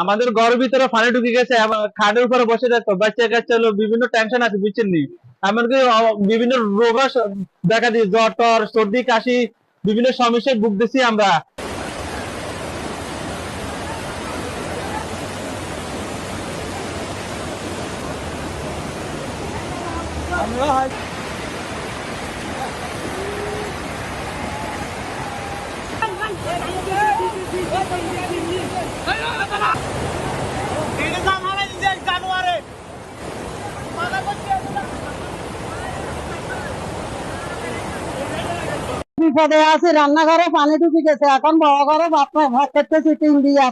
আমাদের ঘরের ভিতরে পানি ঢুকে গেছে, খাটের উপরে বসে যেত, বাচ্চা কাচ্চা হলো, বিভিন্ন টেনশন আছে বুঝছেন নি। এমনকি বিভিন্ন রোগ দেখা দিই, জ্বর টর সর্দি কাশি, বিভিন্ন সমস্যায় ভুগতেছি আমরা। বিপদে আছি, রান্নাঘরে পানি ঢুকে গেছে, এখন বড় ঘরে ভাত ভাত করতেছি টিন দিয়ে।